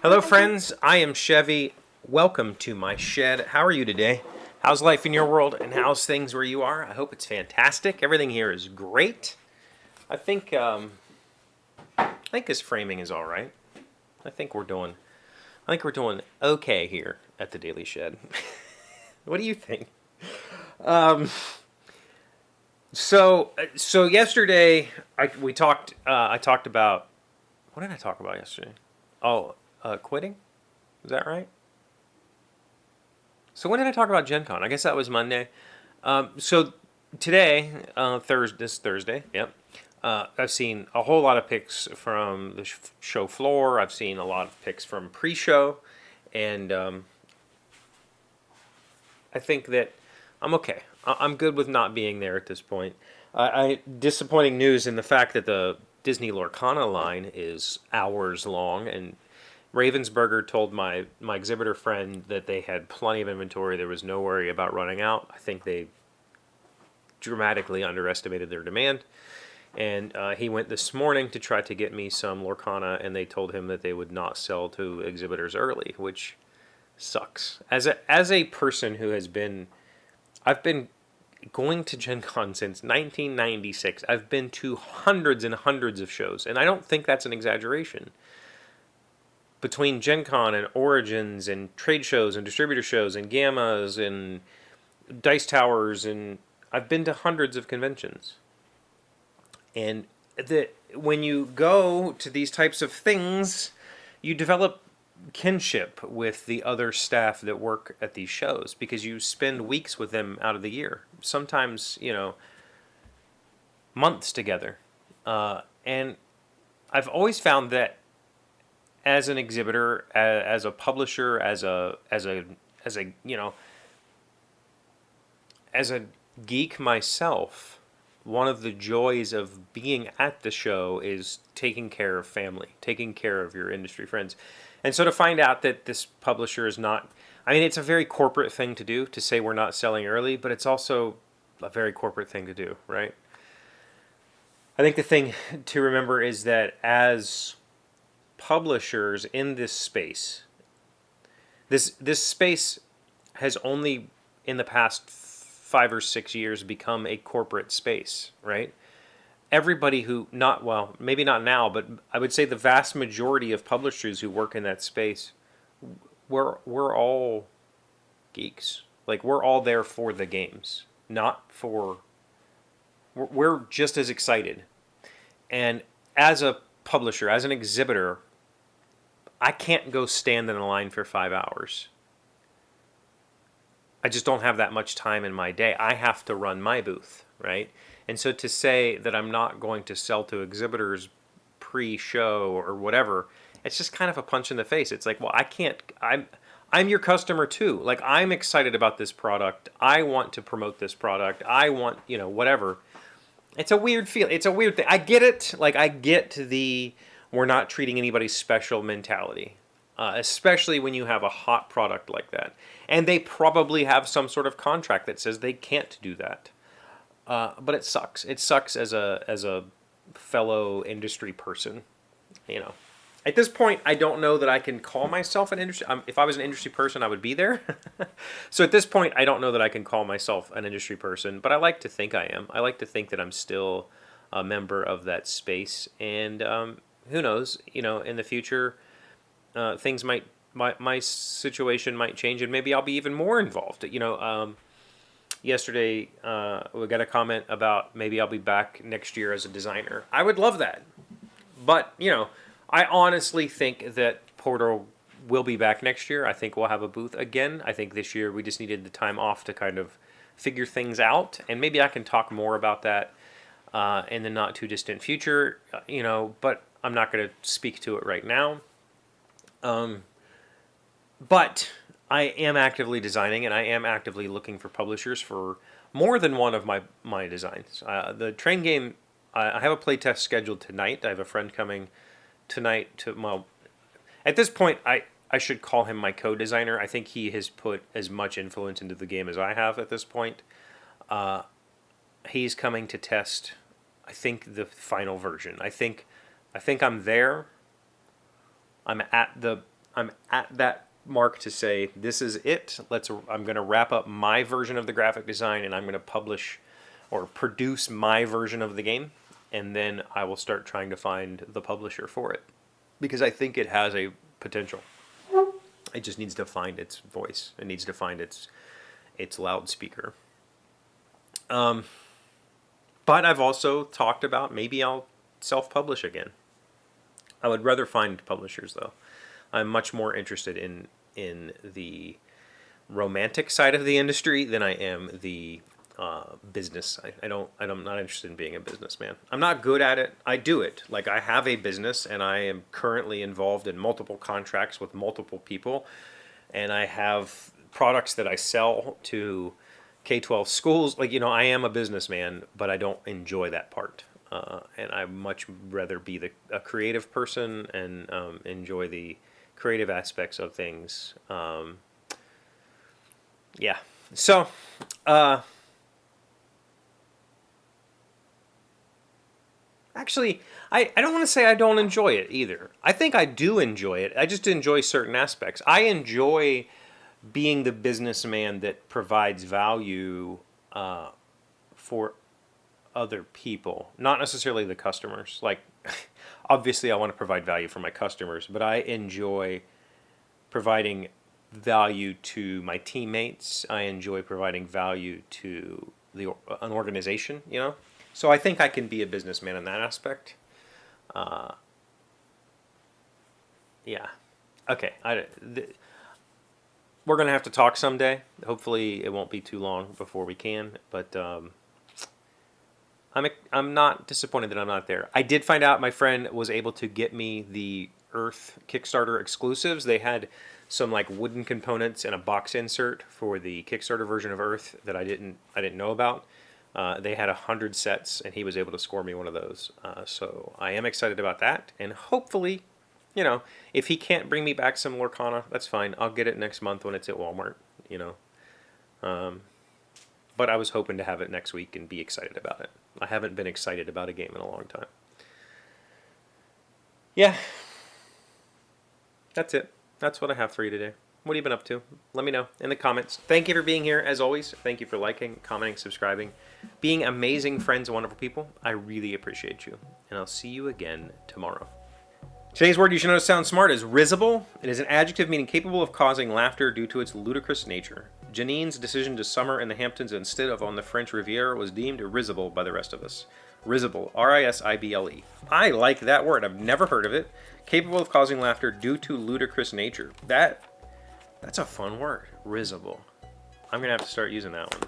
Hello, friends. I am Chevee. Welcome to my shed. How are you today? How's life in your world, and how's things where you are? I hope it's fantastic. Everything here is great. I think this framing is all right. I think we're doing okay here at the Daily Shed. What do you think? So yesterday we talked. I talked about, what did I talk about yesterday? Oh, quitting. Is that right? So when did I talk about Gen Con? I guess that was Monday. So today, this Thursday, yep. I've seen a whole lot of pics from the show floor. I've seen a lot of pics from pre-show, and I think that I'm okay. I'm good with not being there at this point. Disappointing news in the fact that the Disney Lorcana line is hours long, and Ravensburger told my exhibitor friend that they had plenty of inventory. There was no worry about running out. I think they dramatically underestimated their demand. And he went this morning to try to get me some Lorcana, and they told him that they would not sell to exhibitors early, which sucks. As a person who has been, I've been going to Gen Con since 1996. I've been to hundreds and hundreds of shows, and I don't think that's an exaggeration. Between Gen Con and Origins and trade shows and distributor shows and Gammas and Dice Towers, and I've been to hundreds of conventions. And when you go to these types of things, you develop kinship with the other staff that work at these shows because you spend weeks with them out of the year. Sometimes, months together. And I've always found that as an exhibitor, as a publisher, as a geek myself, one of the joys of being at the show is taking care of family, taking care of your industry friends. And so to find out that this publisher is not, it's a very corporate thing to do, to say we're not selling early, but it's also a very corporate thing to do, right? I think the thing to remember is that as publishers in this space, this space has only in the past 5 or 6 years become a corporate space, right? Everybody who maybe not now, but I would say the vast majority of publishers who work in that space, we're all geeks. Like, we're all there for the games, we're just as excited. And as a publisher, as an exhibitor, I can't go stand in a line for 5 hours. I just don't have that much time in my day. I have to run my booth, right? And so to say that I'm not going to sell to exhibitors pre-show or whatever, it's just kind of a punch in the face. It's like, well, I'm your customer too. Like, I'm excited about this product. I want to promote this product. I want, whatever. It's a weird feel. It's a weird thing. I get it. Like, I get the we're not treating anybody special mentality. Especially when you have a hot product like that. And they probably have some sort of contract that says they can't do that. But it sucks. It sucks as a fellow industry person. At this point, I don't know that I can call myself an industry. If I was an industry person, I would be there. So at this point, I don't know that I can call myself an industry person, but I like to think I am. I like to think that I'm still a member of that space. And who knows? In the future, things my situation might change, and maybe I'll be even more involved. Yesterday, we got a comment about maybe I'll be back next year as a designer. I would love that. But, I honestly think that Portal will be back next year. I think we'll have a booth again. I think this year we just needed the time off to kind of figure things out. And maybe I can talk more about that in the not too distant future, but I'm not going to speak to it right now. But I am actively designing, and I am actively looking for publishers for more than one of my designs. The train game, I have a playtest scheduled tonight. I have a friend coming tonight at this point, I should call him my co-designer. I think he has put as much influence into the game as I have at this point. He's coming to test, I think, the final version. I think I'm there. I'm at the I'm at that mark to say this is it. I'm going to wrap up my version of the graphic design, and I'm going to publish or produce my version of the game, and then I will start trying to find the publisher for it, because I think it has a potential. It just needs to find its voice. It needs to find its loudspeaker. But I've also talked about maybe I'll self-publish again. I would rather find publishers, though. I'm much more interested in the romantic side of the industry than I am the business. I'm not interested in being a businessman. I'm not good at it. I do it. Like, I have a business, and I am currently involved in multiple contracts with multiple people, and I have products that I sell to K-12 schools. Like, I am a businessman, but I don't enjoy that part. And I much rather be a creative person and enjoy the creative aspects of things. Yeah. So, actually, I don't want to say I don't enjoy it either. I think I do enjoy it. I just enjoy certain aspects. I enjoy being the businessman that provides value for other people, not necessarily the customers. Like, obviously I want to provide value for my customers, but I enjoy providing value to my teammates. I enjoy providing value to an organization, So I think I can be a businessman in that aspect. Yeah. Okay. We're going to have to talk someday. Hopefully it won't be too long before we can, but I'm not disappointed that I'm not there. I did find out my friend was able to get me the Earth Kickstarter exclusives. They had some like wooden components and a box insert for the Kickstarter version of Earth that I didn't know about. They had 100 sets, and he was able to score me one of those. So I am excited about that, and hopefully, if he can't bring me back some Lorcana, that's fine. I'll get it next month when it's at Walmart. But I was hoping to have it next week and be excited about it. I haven't been excited about a game in a long time. Yeah. That's it. That's what I have for you today. What have you been up to? Let me know in the comments. Thank you for being here, as always. Thank you for liking, commenting, subscribing, being amazing friends and wonderful people. I really appreciate you. And I'll see you again tomorrow. Today's word you should know sounds smart is risible. It is an adjective meaning capable of causing laughter due to its ludicrous nature. Janine's decision to summer in the Hamptons instead of on the French Riviera was deemed risible by the rest of us. Risible, R-I-S-I-B-L-E. I like that word. I've never heard of it. Capable of causing laughter due to ludicrous nature. That's a fun word. Risible. I'm going to have to start using that one.